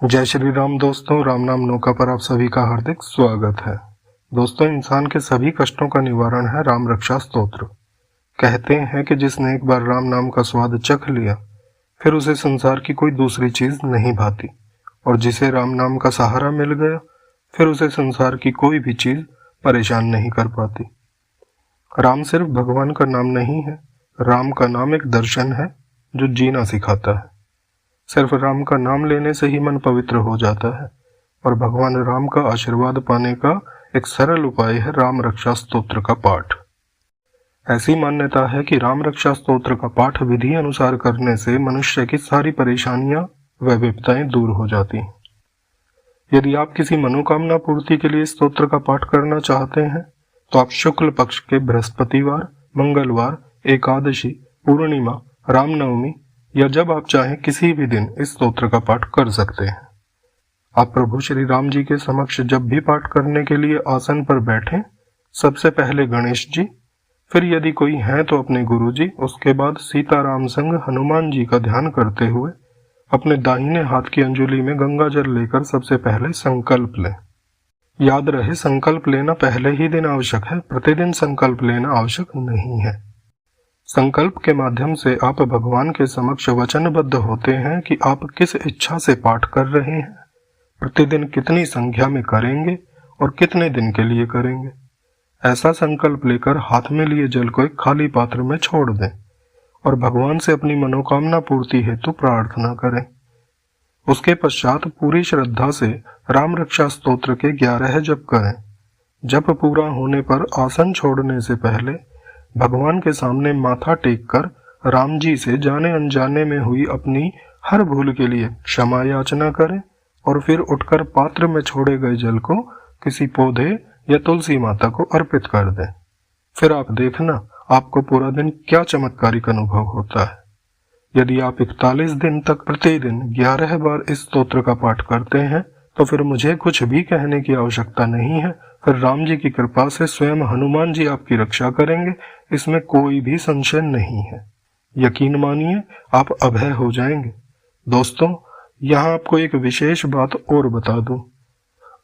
जय श्री राम दोस्तों, राम नाम नौका पर आप सभी का हार्दिक स्वागत है। दोस्तों, इंसान के सभी कष्टों का निवारण है राम रक्षा स्तोत्र। कहते हैं कि जिसने एक बार राम नाम का स्वाद चख लिया, फिर उसे संसार की कोई दूसरी चीज नहीं भाती, और जिसे राम नाम का सहारा मिल गया, फिर उसे संसार की कोई भी चीज परेशान नहीं कर पाती। राम सिर्फ भगवान का नाम नहीं है, राम का नाम एक दर्शन है जो जीना सिखाता है। सिर्फ राम का नाम लेने से ही मन पवित्र हो जाता है, और भगवान राम का आशीर्वाद पाने का एक सरल उपाय है राम रक्षा स्तोत्र का पाठ। ऐसी मान्यता है कि राम रक्षा स्तोत्र का पाठ विधि अनुसार करने से मनुष्य की सारी परेशानियां व विपदाएं दूर हो जाती हैं। यदि आप किसी मनोकामना पूर्ति के लिए स्तोत्र का पाठ करना चाहते हैं, तो आप शुक्ल पक्ष के बृहस्पतिवार, मंगलवार, एकादशी, पूर्णिमा, रामनवमी या जब आप चाहें किसी भी दिन इस स्तोत्र का पाठ कर सकते हैं। आप प्रभु श्री राम जी के समक्ष जब भी पाठ करने के लिए आसन पर बैठें, सबसे पहले गणेश जी, फिर यदि कोई है तो अपने गुरु जी, उसके बाद सीताराम संग हनुमान जी का ध्यान करते हुए अपने दाहिने हाथ की अंजुली में गंगा जल लेकर सबसे पहले संकल्प लें। याद रहे, संकल्प लेना पहले ही दिन आवश्यक है, प्रतिदिन संकल्प लेना आवश्यक नहीं है। संकल्प के माध्यम से आप भगवान के समक्ष वचनबद्ध होते हैं कि आप किस इच्छा से पाठ कर रहे हैं, प्रतिदिन कितनी संख्या में करेंगे और कितने दिन के लिए करेंगे। ऐसा संकल्प लेकर हाथ में लिए जल को एक खाली पात्र में छोड़ दें और भगवान से अपनी मनोकामना पूर्ति हेतु प्रार्थना करें। उसके पश्चात पूरी श्रद्धा से राम रक्षा स्तोत्र के 11 जप करें। जप पूरा होने पर आसन छोड़ने से पहले भगवान के सामने माथा टेक कर राम जी से जाने अनजाने में हुई अपनी हर भूल के लिए क्षमा याचना करें और फिर उठकर पात्र में छोड़े गए जल को किसी पौधे या तुलसी माता को अर्पित कर दें। फिर आप देखना, आपको पूरा दिन क्या चमत्कारिक अनुभव होता है। यदि आप 41 दिन तक प्रतिदिन 11 बार इस स्तोत्र का पाठ करते हैं, तो फिर मुझे कुछ भी कहने की आवश्यकता नहीं है। फिर राम जी की कृपा से स्वयं हनुमान जी आपकी रक्षा करेंगे, इसमें कोई भी संशय नहीं है। यकीन मानिए, आप अभय हो जाएंगे। दोस्तों, यहाँ आपको एक विशेष बात और बता दूं।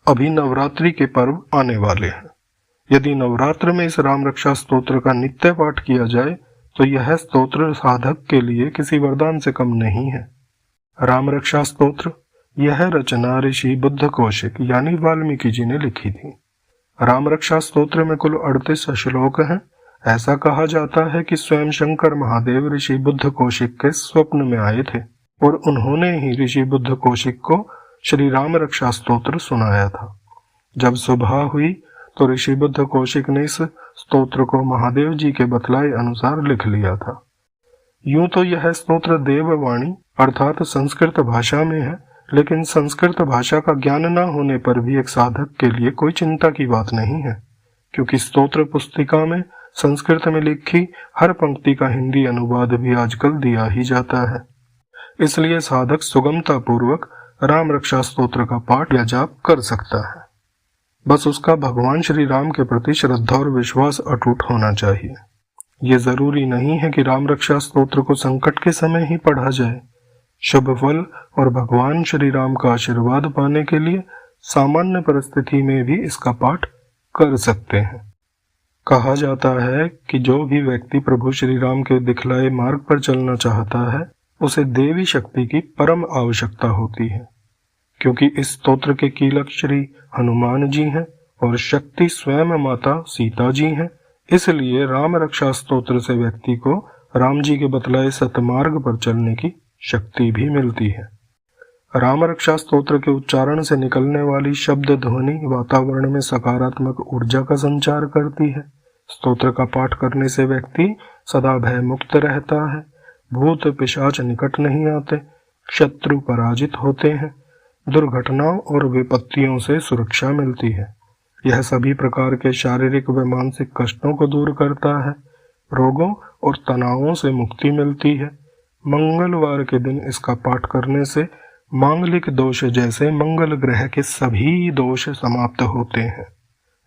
अभी नवरात्रि के पर्व आने वाले हैं। यदि नवरात्र में इस राम रक्षा स्तोत्र का नित्य पाठ किया जाए, तो यह स्तोत्र साधक के लिए किसी वरदान से कम नहीं है। राम रक्षा स्तोत्र यह रचना ऋषि बुद्ध कौशिक यानी वाल्मीकि जी ने लिखी थी। राम रक्षा स्तोत्र में कुल 38 श्लोक हैं। ऐसा कहा जाता है कि स्वयं शंकर महादेव ऋषि बुद्ध कौशिक के स्वप्न में आए थे और उन्होंने ही ऋषि बुद्ध कौशिक को श्री राम रक्षा स्तोत्र सुनाया था। जब सुबह हुई तो ऋषि बुद्ध कौशिक ने इस स्तोत्र को महादेव जी के बतलाए अनुसार लिख लिया था। यूं तो यह स्तोत्र देववाणी अर्थात संस्कृत भाषा में है, लेकिन संस्कृत भाषा का ज्ञान न होने पर भी एक साधक के लिए कोई चिंता की बात नहीं है, क्योंकि स्तोत्र पुस्तिका में संस्कृत में लिखी हर पंक्ति का हिंदी अनुवाद भी आजकल दिया ही जाता है। इसलिए साधक सुगमता पूर्वक राम रक्षा स्तोत्र का पाठ या जाप कर सकता है। बस उसका भगवान श्री राम के प्रति श्रद्धा और विश्वास अटूट होना चाहिए। ये जरूरी नहीं है कि राम रक्षा स्तोत्र को संकट के समय ही पढ़ा जाए। शुभ फल और भगवान श्री राम का आशीर्वाद पाने के लिए सामान्य परिस्थिति में भी इसका पाठ कर सकते हैं। कहा जाता है कि जो भी व्यक्ति प्रभु श्री राम के दिखलाए मार्ग पर चलना चाहता है, उसे देवी शक्ति की परम आवश्यकता होती है, क्योंकि इस स्तोत्र के कीलक श्री हनुमान जी हैं और शक्ति स्वयं माता सीता जी हैं। इसलिए राम रक्षा स्तोत्र से व्यक्ति को राम जी के बतलाए सतमार्ग पर चलने की शक्ति भी मिलती है। राम रक्षा स्तोत्र के उच्चारण से निकलने वाली शब्द ध्वनि वातावरण में सकारात्मक ऊर्जा का संचार करती है। स्तोत्र का पाठ करने से व्यक्ति सदा भय मुक्त रहता है, भूत पिशाच निकट नहीं आते, शत्रु पराजित होते हैं, दुर्घटनाओं और विपत्तियों से सुरक्षा मिलती है। यह सभी प्रकार के शारीरिक व मानसिक कष्टों को दूर करता है, रोगों और तनावों से मुक्ति मिलती है। मंगलवार के दिन इसका पाठ करने से मांगलिक दोष जैसे मंगल ग्रह के सभी दोष समाप्त होते हैं।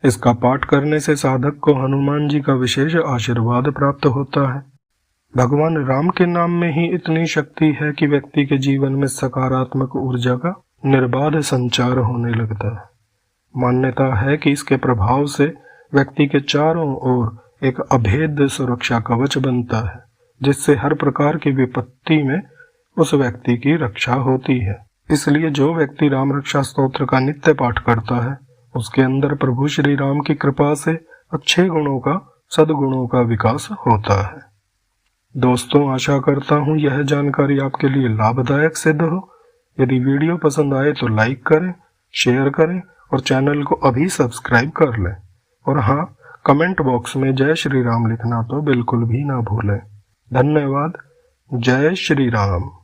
इसका पाठ करने से साधक को हनुमान जी का विशेष आशीर्वाद प्राप्त होता है। भगवान राम के नाम में ही इतनी शक्ति है कि व्यक्ति के जीवन में सकारात्मक ऊर्जा का निर्बाध संचार होने लगता है। मान्यता है कि इसके प्रभाव से व्यक्ति के चारों ओर एक अभेद्य सुरक्षा कवच बनता है, जिससे हर प्रकार की विपत्ति में उस व्यक्ति की रक्षा होती है। इसलिए जो व्यक्ति राम रक्षा स्तोत्र का नित्य पाठ करता है, उसके अंदर प्रभु श्री राम की कृपा से अच्छे गुणों का, सद्गुणों का विकास होता है। दोस्तों, आशा करता हूँ यह जानकारी आपके लिए लाभदायक सिद्ध हो। यदि वीडियो पसंद आए तो लाइक करें, शेयर करें और चैनल को अभी सब्सक्राइब कर लें। और हाँ, कमेंट बॉक्स में जय श्री राम लिखना तो बिल्कुल भी ना भूलें। धन्यवाद। जय श्री राम।